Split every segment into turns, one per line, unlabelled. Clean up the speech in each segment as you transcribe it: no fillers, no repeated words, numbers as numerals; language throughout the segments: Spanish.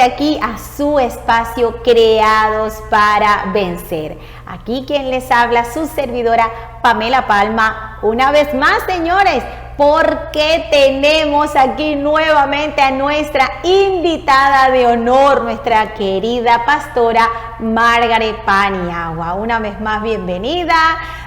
nuevamente aquí a su espacio Creados para Vencer. Aquí quien les habla, su servidora Pamela Palma. Una vez más, señores, porque tenemos aquí nuevamente a nuestra invitada de honor, nuestra querida pastora Margaret Paniagua. Una vez más, bienvenida.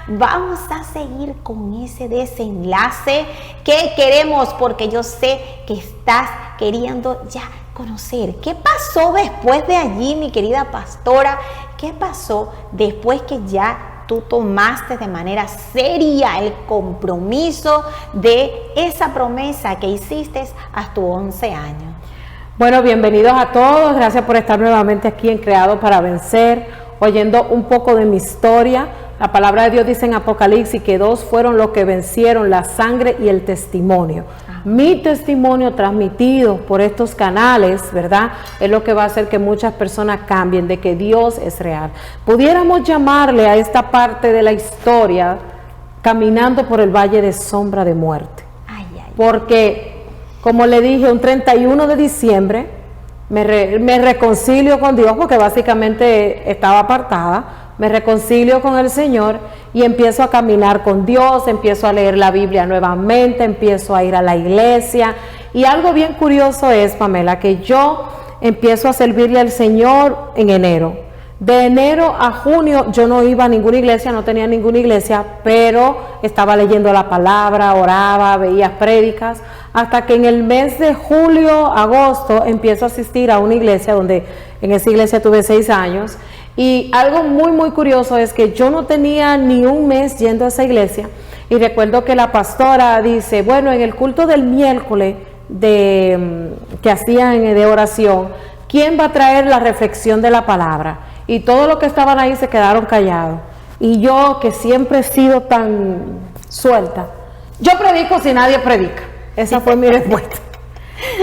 Vamos a seguir con ese desenlace que queremos, porque yo sé que estás queriendo ya conocer qué pasó después de allí, mi querida pastora. ¿Qué pasó después que ya tú tomaste de manera seria el compromiso de esa promesa que hiciste a tus 11 años?
Bueno, bienvenidos a todos. Gracias por estar nuevamente aquí en Creado para Vencer, oyendo un poco de mi historia. La palabra de Dios dice en Apocalipsis que dos fueron los que vencieron, la sangre y el testimonio. Mi testimonio transmitido por estos canales, ¿verdad?, es lo que va a hacer que muchas personas cambien, de que Dios es real. Pudiéramos llamarle a esta parte de la historia caminando por el valle de sombra de muerte. Porque, como le dije, un 31 de diciembre me reconcilio con Dios, porque básicamente estaba apartada. Me reconcilio con el Señor y empiezo a caminar con Dios, empiezo a leer la Biblia nuevamente, empiezo a ir a la iglesia. Y algo bien curioso es, Pamela, que yo empiezo a servirle al Señor en enero. De enero a junio yo no iba a ninguna iglesia, no tenía ninguna iglesia, pero estaba leyendo la palabra, oraba, veía prédicas, hasta que en el mes de julio, agosto, empiezo a asistir a una iglesia donde en esa iglesia tuve 6 años. Y algo muy curioso es que yo no tenía ni un mes yendo a esa iglesia, y recuerdo que la pastora dice, bueno, en el culto del miércoles que hacían de oración, ¿quién va a traer la reflexión de la palabra? Y todos los que estaban ahí se quedaron callados. Y yo, que siempre he sido tan suelta, yo predico si nadie predica. Esa fue mi respuesta.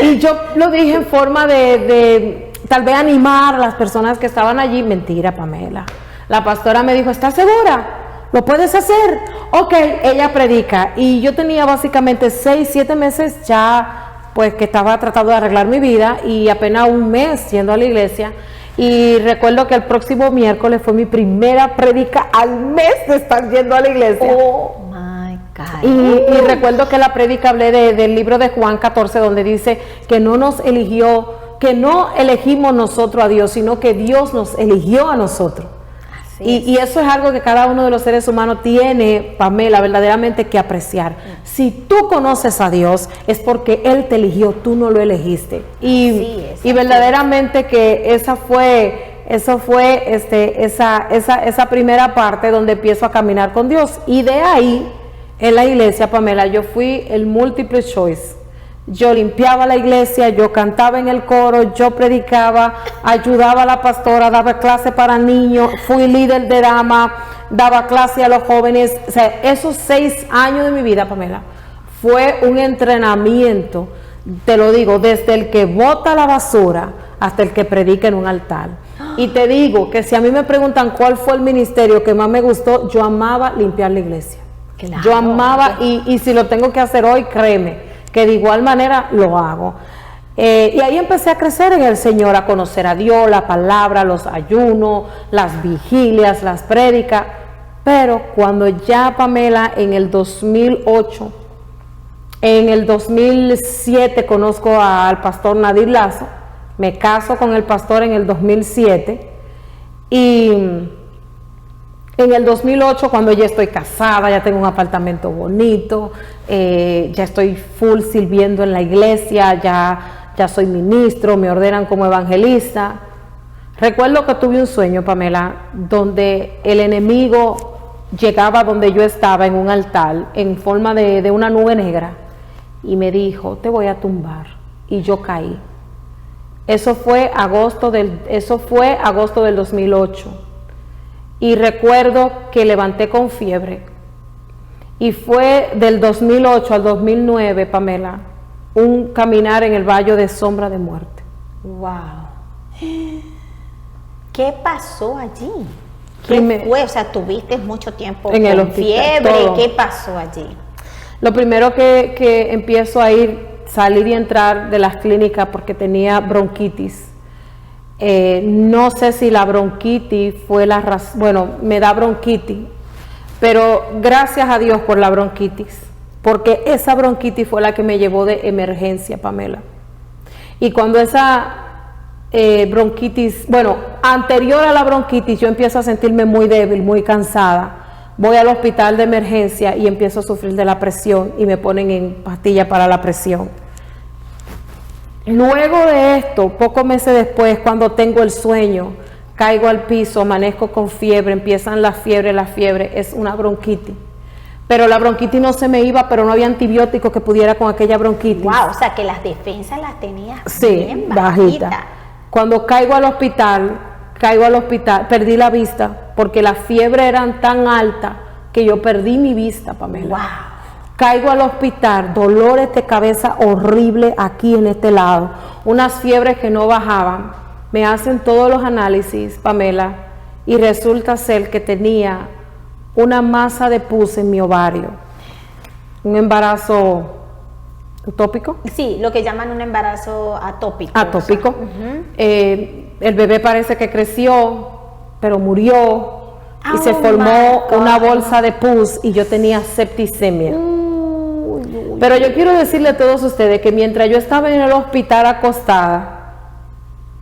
Y yo lo dije en forma de tal vez animar a las personas que estaban allí. Mentira, Pamela. La pastora me dijo, ¿estás segura? ¿Lo puedes hacer? Ok, ella predica. Y yo tenía básicamente 6, 7 meses ya, pues, que estaba tratando de arreglar mi vida, y apenas un mes yendo a la iglesia. Y recuerdo que el próximo miércoles fue mi primera predica al mes de estar yendo a la iglesia.
Oh my God.
Y recuerdo que la predica hablé del libro de Juan 14, donde dice que no nos eligió, que no elegimos nosotros a Dios, sino que Dios nos eligió a nosotros. Y eso es algo que cada uno de los seres humanos tiene, Pamela, verdaderamente que apreciar. Si tú conoces a Dios, es porque Él te eligió, tú no lo elegiste. Y verdaderamente que esa primera parte donde empiezo a caminar con Dios. Y de ahí, en la iglesia, Pamela, yo fui el multiple choice. Yo limpiaba la iglesia, yo cantaba en el coro, yo predicaba, ayudaba a la pastora, daba clase para niños, fui líder de dama, daba clase a los jóvenes. O sea, esos 6 años de mi vida, Pamela, fue un entrenamiento, te lo digo, desde el que bota la basura hasta el que predica en un altar. Y te digo que si a mí me preguntan cuál fue el ministerio que más me gustó, yo amaba limpiar la iglesia. Claro, yo amaba, y si lo tengo que hacer hoy, créeme que de igual manera lo hago. Y ahí empecé a crecer en el Señor, a conocer a Dios, la palabra, los ayunos, las vigilias, las prédicas. Pero cuando ya, Pamela, en el 2008, en el 2007 conozco al pastor Nadir Lazo, me caso con el pastor en el 2007, y en el 2008, cuando ya estoy casada, ya tengo un apartamento bonito, ya estoy full sirviendo en la iglesia, ya soy ministro, me ordenan como evangelista. Recuerdo que tuve un sueño, Pamela, donde el enemigo llegaba donde yo estaba en un altar en forma de una nube negra y me dijo, te voy a tumbar, y yo caí. Eso fue agosto del 2008. Y recuerdo que levanté con fiebre. Y fue del 2008 al 2009, Pamela, un caminar en el valle de sombra de muerte.
Wow. ¿Qué pasó allí? ¿Qué fue? O sea, tuviste mucho tiempo
en el
con fiebre. Todo. ¿Qué pasó allí?
Lo primero que empiezo a salir y entrar de las clínicas porque tenía bronquitis. No sé si la bronquitis fue la razón, bueno, me da bronquitis, pero gracias a Dios por la bronquitis, porque esa bronquitis fue la que me llevó de emergencia, Pamela. Y cuando esa bronquitis, bueno, anterior a la bronquitis, yo empiezo a sentirme muy débil, muy cansada. Voy al hospital de emergencia y empiezo a sufrir de la presión y me ponen en pastilla para la presión. Luego de esto, pocos meses después, cuando tengo el sueño, caigo al piso, amanezco con fiebre, empiezan la fiebre, es una bronquitis. Pero la bronquitis no se me iba, pero no había antibiótico que pudiera con aquella bronquitis.
Wow, o sea que las defensas las tenías
bien
bajita.
Bajita. Cuando caigo al hospital, perdí la vista, porque la fiebre eran tan alta que yo perdí mi vista, Pamela.
Wow.
Caigo al hospital, dolores de cabeza horrible aquí en este lado, unas fiebres que no bajaban. Me hacen todos los análisis, Pamela, y resulta ser que tenía una masa de pus en mi ovario, un embarazo utópico.
Sí, lo que llaman un embarazo atópico.
Atópico.
O sea,
el bebé parece que creció, pero murió y se
Oh
formó
my God.
una bolsa de pus y yo tenía septicemia. Pero yo quiero decirle a todos ustedes que mientras yo estaba en el hospital acostada,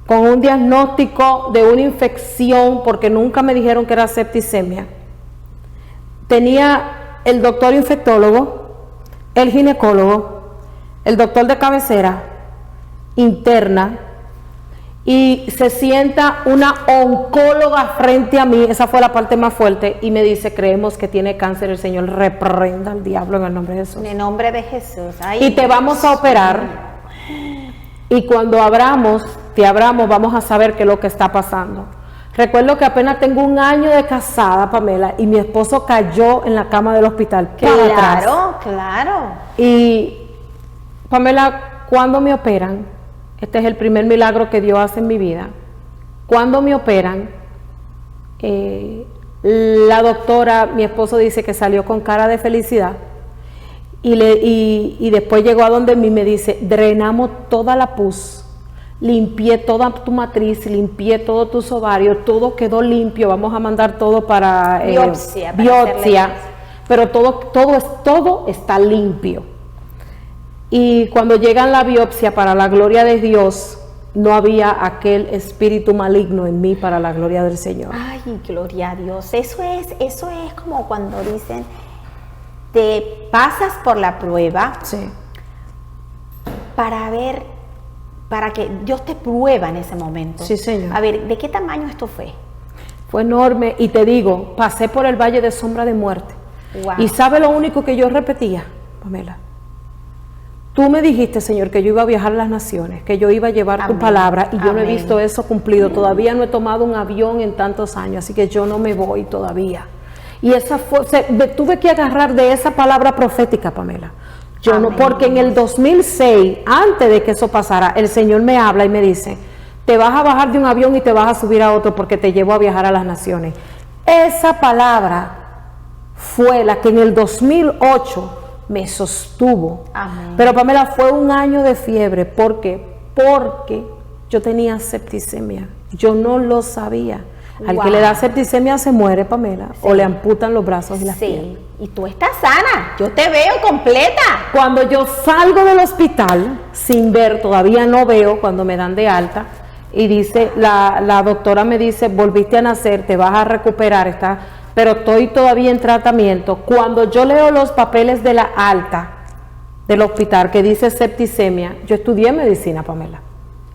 con un diagnóstico de una infección, porque nunca me dijeron que era septicemia, tenía el doctor infectólogo, el ginecólogo, el doctor de cabecera, interna, y se sienta una oncóloga frente a mí, esa fue la parte más fuerte, y me dice, creemos que tiene cáncer, el Señor reprenda al diablo en el nombre de Jesús.
En el nombre de Jesús. Ay,
Y te vamos a operar, y cuando te abramos, vamos a saber qué es lo que está pasando. Recuerdo que apenas tengo un año de casada, Pamela, y mi esposo cayó en la cama del hospital.
Claro, claro.
Y Pamela, cuando me operan, este es el primer milagro que Dios hace en mi vida. Cuando me operan, la doctora, mi esposo dice que salió con cara de felicidad y después llegó a donde mí y me dice, drenamos toda la pus, limpié toda tu matriz, limpié todos tus ovarios, todo quedó limpio, vamos a mandar todo para
biopsia,
pero todo está limpio. Y cuando llegan la biopsia, para la gloria de Dios, no había aquel espíritu maligno en mí, para la gloria del Señor.
Ay, gloria a Dios. Eso es como cuando dicen, te pasas por la prueba,
Sí.
para que Dios te prueba en ese momento.
Sí, Señor.
A ver, ¿de qué tamaño esto fue?
Fue enorme, y te digo, pasé por el valle de sombra de muerte.
Wow.
¿Y sabe lo único que yo repetía, Pamela? Tú me dijiste, Señor, que yo iba a viajar a las naciones, que yo iba a llevar tu
Amén.
palabra, y yo no he
Amén.
visto eso cumplido. Todavía no he tomado un avión en tantos años, así que yo no me voy todavía. Y tuve que agarrar de esa palabra profética, Pamela. Yo no,
Amén.
porque en el 2006, antes de que eso pasara, el Señor me habla y me dice, te vas a bajar de un avión y te vas a subir a otro porque te llevo a viajar a las naciones. Esa palabra fue la que en el 2008 me sostuvo.
Amén.
Pero Pamela, fue un año de fiebre. ¿Por qué? Porque yo tenía septicemia. Yo no lo sabía. Al
Wow.
que le da septicemia se muere, Pamela,
Sí.
o le amputan los brazos y las piernas.
Sí, y tú estás sana, yo te veo completa.
Cuando yo salgo del hospital, sin ver, todavía no veo, cuando me dan de alta, y dice, la doctora me dice, volviste a nacer, te vas a recuperar, pero estoy todavía en tratamiento. Cuando yo leo los papeles de la alta del hospital que dice septicemia, yo estudié medicina, Pamela.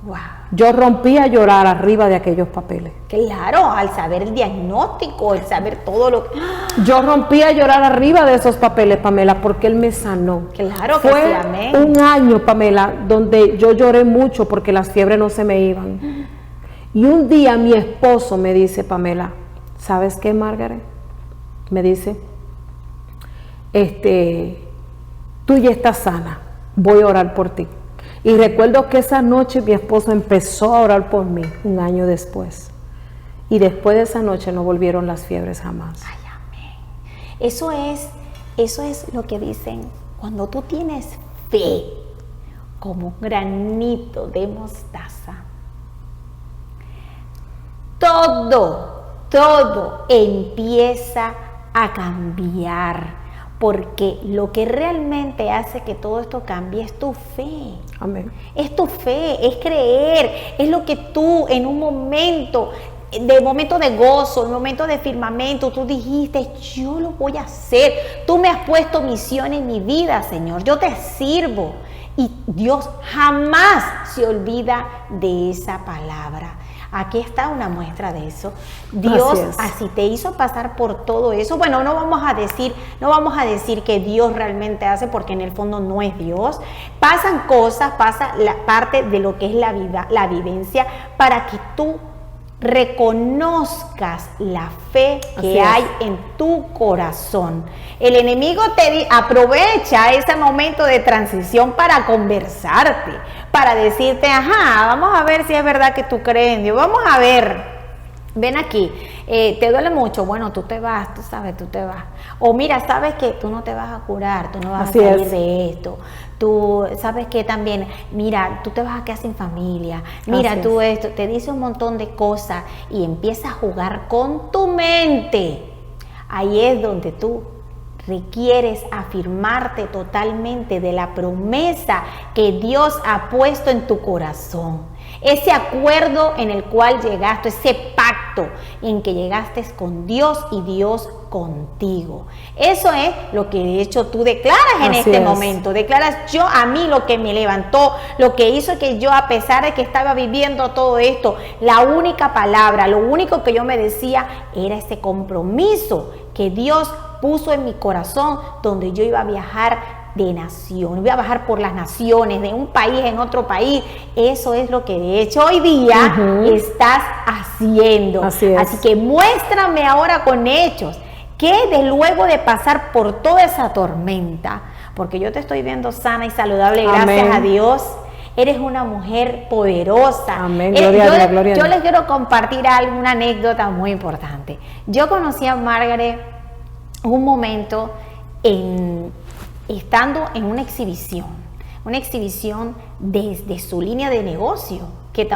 Wow.
Yo rompí a llorar arriba de aquellos papeles.
Claro, al saber el diagnóstico, el saber todo lo que...
Yo rompí a llorar arriba de esos papeles, Pamela, porque Él me sanó.
Claro que
Fue
sí, amén.
un año, Pamela, donde yo lloré mucho porque las fiebres no se me iban. Y un día mi esposo me dice, Pamela, ¿sabes qué, Margaret? Me dice, tú ya estás sana, voy a orar por ti. Y recuerdo que esa noche mi esposo empezó a orar por mí, un año después. Y después de esa noche no volvieron las fiebres jamás.
Ay, amén. Eso es lo que dicen, cuando tú tienes fe, como un granito de mostaza, todo empieza a cambiar. Porque lo que realmente hace que todo esto cambie es tu fe.
Amén.
Es tu fe, es creer, es lo que tú en un momento de gozo, en un momento de firmamento, tú dijiste, yo lo voy a hacer. Tú me has puesto misión en mi vida, Señor. Yo te sirvo. Y Dios jamás se olvida de esa palabra. Aquí está una muestra de eso. Dios así te hizo pasar por todo eso. Bueno, no vamos a decir que Dios realmente hace, porque en el fondo no es Dios. Pasan cosas, pasa la parte de lo que es la vivencia, para que tú reconozcas la fe que hay en tu corazón. El enemigo aprovecha ese momento de transición para conversarte, para decirte, ajá, vamos a ver si es verdad que tú crees en Dios, vamos a ver, ven aquí, te duele mucho, bueno, tú te vas, tú sabes, tú te vas. O mira, sabes que tú no te vas a curar, tú no vas a salir de esto. Tú sabes que también, mira, tú te vas a quedar sin familia, mira tú esto, te dice un montón de cosas y empiezas a jugar con tu mente. Ahí es donde tú requieres afirmarte totalmente de la promesa que Dios ha puesto en tu corazón. Ese acuerdo en el cual llegaste, ese pacto en que llegaste con Dios y Dios contigo. Eso es lo que de hecho tú declaras en este momento. Declaras, yo a mí lo que me levantó, lo que hizo que yo, a pesar de que estaba viviendo todo esto, la única palabra, lo único que yo me decía era ese compromiso que Dios puso en mi corazón, donde yo iba a viajar de nación, voy a bajar por las naciones, de un país en otro país. Eso es lo que de hecho hoy día estás haciendo. Así que muéstrame ahora con hechos que luego de pasar por toda esa tormenta, porque yo te estoy viendo sana y saludable, gracias a Dios, eres una mujer poderosa. Amén. Gloria. Yo les quiero compartir una anécdota muy importante. Yo conocí a Margaret un momento estando en una exhibición desde su línea de negocio, que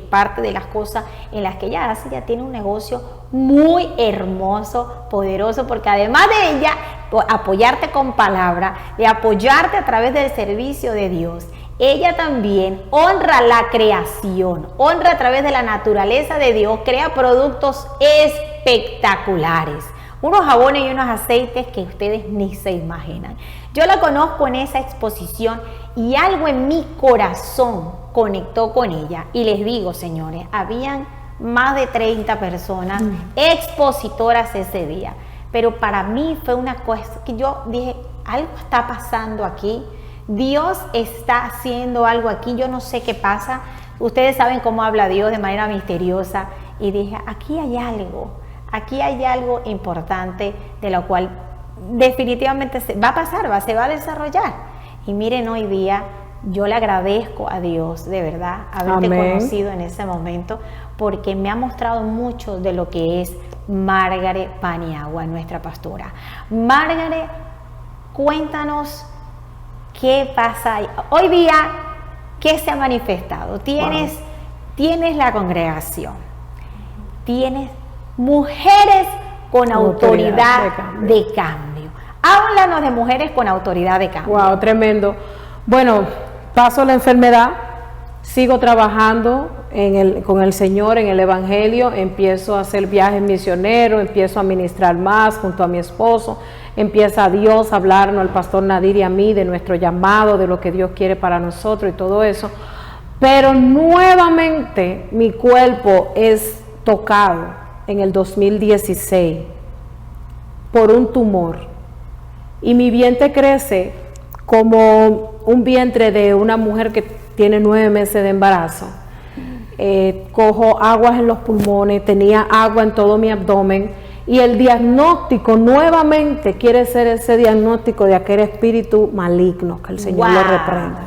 parte de las cosas en las que ella hace, ella tiene un negocio muy hermoso, poderoso, porque además de ella apoyarte con palabra, de apoyarte a través del servicio de Dios, ella también honra la creación, honra a través de la naturaleza de Dios, crea productos espectaculares. Unos jabones y unos aceites que ustedes ni se imaginan. Yo la conozco en esa exposición y algo en mi corazón conectó con ella. Y les digo, señores, habían más de 30 personas expositoras ese día. Pero para mí fue una cosa que yo dije, algo está pasando aquí. Dios está haciendo algo aquí. Yo no sé qué pasa. Ustedes saben cómo habla Dios de manera misteriosa. Y dije, aquí hay algo. Aquí hay algo importante de lo cual definitivamente va a pasar, se va a desarrollar. Y miren, hoy día yo le agradezco a Dios, de verdad, haberte conocido en ese momento, porque me ha mostrado mucho de lo que es Margaret Paniagua, nuestra pastora. Margaret, cuéntanos qué pasa hoy día, qué se ha manifestado. Tienes la congregación, tienes mujeres con autoridad de cambio. Háblanos de mujeres con autoridad de cambio.
Wow, tremendo. Bueno, paso la enfermedad, sigo trabajando con el Señor en el Evangelio, empiezo a hacer viajes misioneros, empiezo a ministrar más junto a mi esposo, empieza Dios a hablarnos, al pastor Nadir y a mí, de nuestro llamado, de lo que Dios quiere para nosotros y todo eso. Pero nuevamente mi cuerpo es tocado en el 2016 por un tumor y mi vientre crece como un vientre de una mujer que tiene 9 meses de embarazo. Cojo aguas en los pulmones, tenía agua en todo mi abdomen y el diagnóstico nuevamente quiere ser ese diagnóstico de aquel espíritu maligno, que el Señor lo reprenda.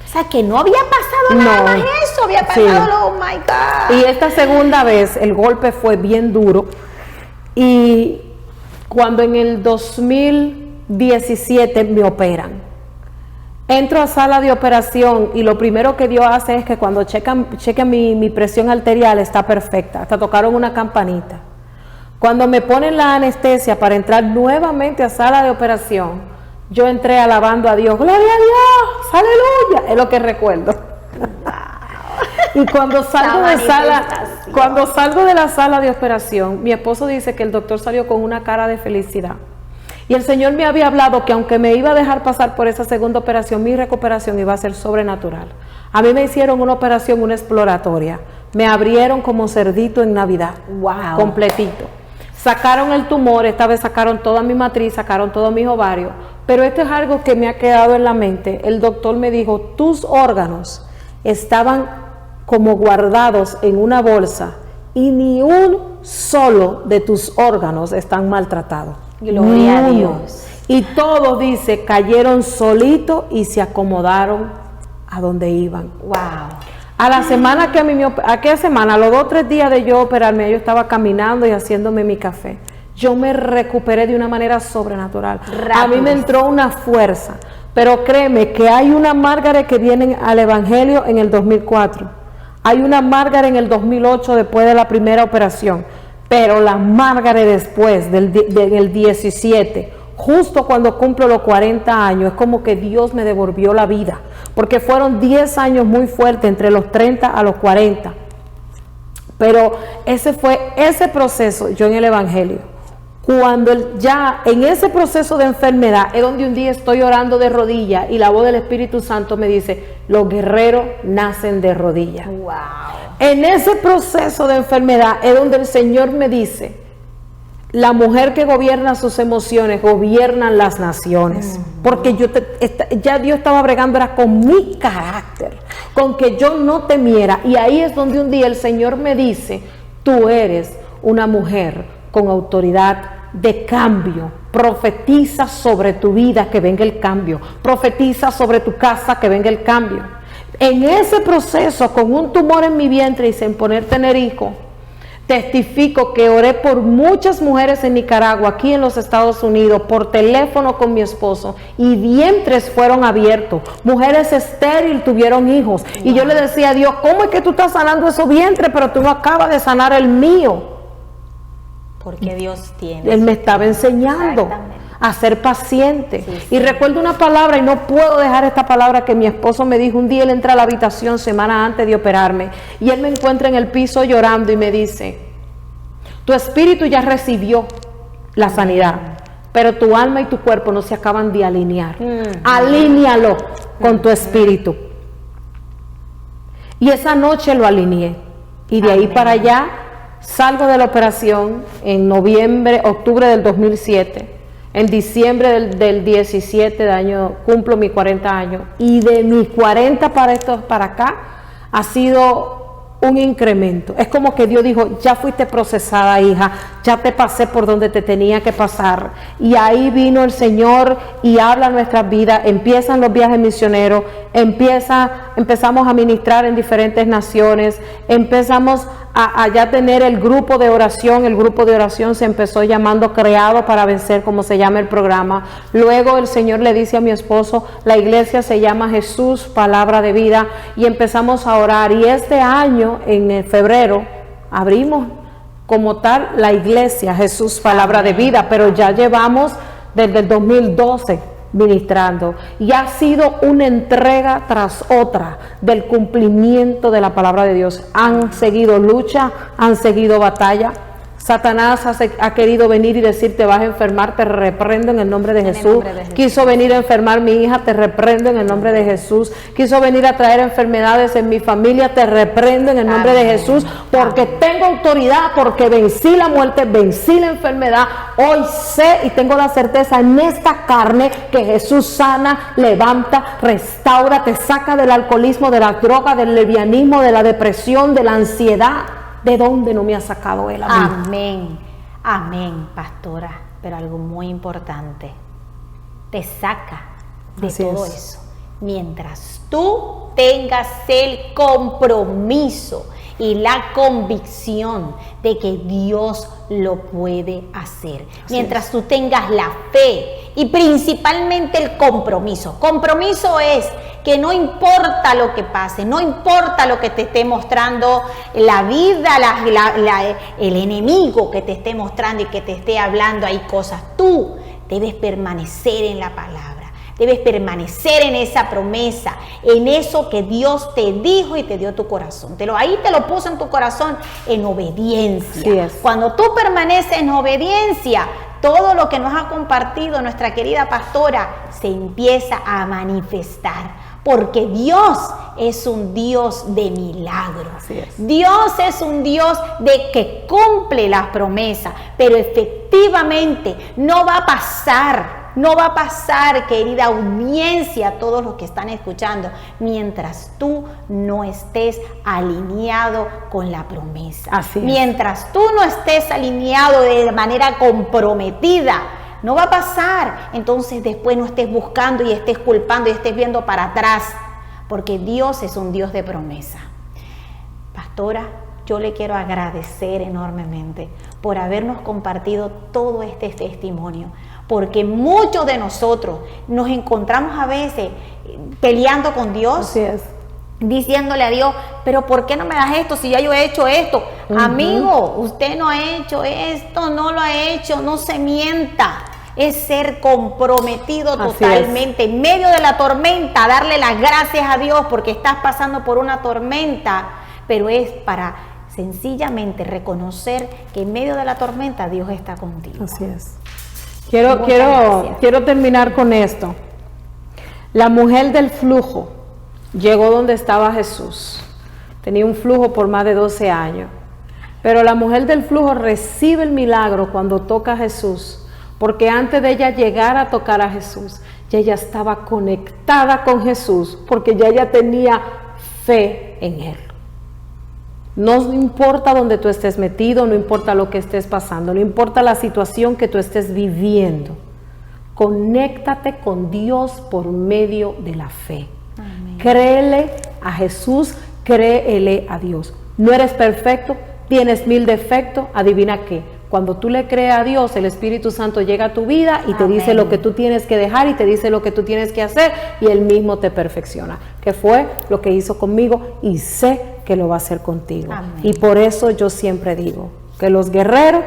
O sea, que no había pasado nada más eso, había pasado, oh my God.
Y esta segunda vez el golpe fue bien duro. Y cuando en el 2017 me operan, Entro a sala de operación y lo primero que Dios hace es que cuando checan mi presión arterial está perfecta. Hasta tocaron una campanita. Cuando me ponen la anestesia para entrar nuevamente a sala de operación, yo entré alabando a Dios. ¡Gloria a Dios! ¡Aleluya! Es lo que recuerdo. Y cuando salgo de la sala de operación, mi esposo dice que el doctor salió con una cara de felicidad. Y el Señor me había hablado que aunque me iba a dejar pasar por esa segunda operación, mi recuperación iba a ser sobrenatural. A mí me hicieron una operación, una exploratoria. Me abrieron como cerdito en Navidad.
Wow.
Completito. Sacaron el tumor, esta vez sacaron toda mi matriz, sacaron todos mis ovarios. Pero esto es algo que me ha quedado en la mente. El doctor me dijo, tus órganos estaban como guardados en una bolsa y ni un solo de tus órganos están maltratados.
Gloria a Dios.
Y todos, dice, cayeron solitos y se acomodaron a donde iban.
Wow.
A la semana que aquella semana, a los 2 o 3 días de yo operarme, yo estaba caminando y haciéndome mi café. Yo me recuperé de una manera sobrenatural.
Rápido.
A mí me entró una fuerza. Pero créeme que hay una Margaret que viene al Evangelio en el 2004. Hay una Margaret en el 2008 después de la primera operación. Pero la Margaret después del 17, justo cuando cumplo los 40 años, es como que Dios me devolvió la vida, porque fueron 10 años muy fuertes, entre los 30 a los 40. Pero ese fue ese proceso, yo en el Evangelio. Cuando ya en ese proceso de enfermedad es donde un día estoy orando de rodillas y la voz del Espíritu Santo me dice, los guerreros nacen de rodillas.
Wow.
En ese proceso de enfermedad es donde el Señor me dice, la mujer que gobierna sus emociones, gobiernan las naciones. Porque ya Dios estaba bregando era con mi carácter, con que yo no temiera. Y ahí es donde un día el Señor me dice, tú eres una mujer con autoridad de cambio. Profetiza sobre tu vida que venga el cambio. Profetiza sobre tu casa que venga el cambio. En ese proceso, con un tumor en mi vientre y sin poder tener hijo, testifico que oré por muchas mujeres en Nicaragua, aquí en los Estados Unidos, por teléfono con mi esposo, y vientres fueron abiertos. Mujeres estériles tuvieron hijos. Y yo le decía a Dios, ¿cómo es que tú estás sanando esos vientres, pero tú no acabas de sanar el mío?
Porque Dios tiene.
Él me estaba enseñando a ser paciente. Sí. Y recuerdo una palabra, y no puedo dejar esta palabra que mi esposo me dijo. Un día él entra a la habitación semana antes de operarme y él me encuentra en el piso llorando y me dice, tu espíritu ya recibió la sanidad, pero tu alma y tu cuerpo no se acaban de alinear. Alínealo con tu espíritu. Y esa noche lo alineé. Y de ahí para allá salgo de la operación en octubre del 2007. En diciembre del 17 de año cumplo mis 40 años. Y de mis 40 para acá ha sido un incremento. Es como que Dios dijo, ya fuiste procesada, hija, ya te pasé por donde te tenía que pasar. Y ahí vino el Señor y habla nuestras vidas. Empiezan los viajes misioneros, empezamos a ministrar en diferentes naciones, empezamos a ya tener el grupo de oración. El grupo de oración se empezó llamando Creado para Vencer, como se llama el programa. Luego el Señor le dice a mi esposo, la iglesia se llama Jesús, Palabra de Vida, y empezamos a orar. Y este año, en febrero, abrimos como tal la iglesia Jesús, Palabra de Vida, pero ya llevamos desde el 2012 ministrando, y ha sido una entrega tras otra del cumplimiento de la palabra de Dios. Han seguido lucha, han seguido batalla. Satanás ha querido venir y decir, te vas a enfermar, te reprendo en el nombre de Jesús. Quiso venir a enfermar mi hija, te reprendo en el nombre de Jesús. Quiso venir a traer enfermedades en mi familia, te reprendo en el nombre de Jesús, porque tengo autoridad, porque vencí la muerte, vencí la enfermedad. Hoy sé y tengo la certeza en esta carne que Jesús sana, levanta, restaura, te saca del alcoholismo, de la droga, del lesbianismo, de la depresión, de la ansiedad. ¿De dónde no me ha sacado Él a mí?
Amén, amén, pastora. Pero algo muy importante, te saca de todo eso. Mientras tú tengas el compromiso y la convicción de que Dios lo puede hacer. Mientras tú tengas la fe y principalmente el compromiso. Compromiso es que no importa lo que pase, no importa lo que te esté mostrando la vida, el enemigo que te esté mostrando y que te esté hablando ahí cosas, tú debes permanecer en la palabra. Debes permanecer en esa promesa, en eso que Dios te dijo y te dio tu corazón. Ahí te lo puso en tu corazón en obediencia. Cuando tú permaneces en obediencia, todo lo que nos ha compartido nuestra querida pastora se empieza a manifestar. Porque Dios es un Dios de milagros. Dios es un Dios de que cumple las promesas, pero efectivamente no va a pasar. No va a pasar, querida audiencia, todos los que están escuchando, mientras tú no estés alineado con la promesa. Mientras tú no estés alineado de manera comprometida, no va a pasar. Entonces después no estés buscando y estés culpando y estés viendo para atrás, porque Dios es un Dios de promesa. Pastora, yo le quiero agradecer enormemente por habernos compartido todo este testimonio. Porque muchos de nosotros nos encontramos a veces peleando con Dios, diciéndole a Dios, pero ¿por qué no me das esto si ya yo he hecho esto? Amigo, usted no ha hecho esto, no lo ha hecho, no se mienta. Es ser comprometido totalmente en medio de la tormenta, darle las gracias a Dios porque estás pasando por una tormenta, pero es para sencillamente reconocer que en medio de la tormenta Dios está contigo.
Así es. Quiero terminar con esto. La mujer del flujo llegó donde estaba Jesús. Tenía un flujo por más de 12 años. Pero la mujer del flujo recibe el milagro cuando toca a Jesús. Porque antes de ella llegar a tocar a Jesús, ya ella estaba conectada con Jesús. Porque ya ella tenía fe en Él. No importa dónde tú estés metido, no importa lo que estés pasando, no importa la situación que tú estés viviendo. Conéctate con Dios por medio de la fe. Amén. Créele a Jesús, créele a Dios. No eres perfecto, tienes 1000 defectos, adivina qué. Cuando tú le crees a Dios, el Espíritu Santo llega a tu vida y te dice lo que tú tienes que dejar y te dice lo que tú tienes que hacer y Él mismo te perfecciona. Que fue lo que hizo conmigo y sé que lo va a hacer contigo. Amén. Y por eso yo siempre digo que los guerreros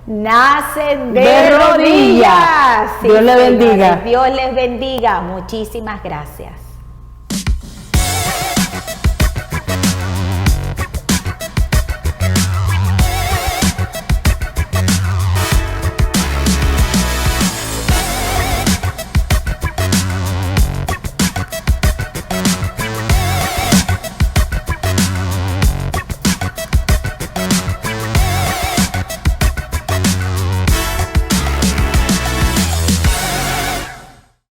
nacen de rodillas.
Dios les bendiga.
Dios les bendiga. Muchísimas gracias.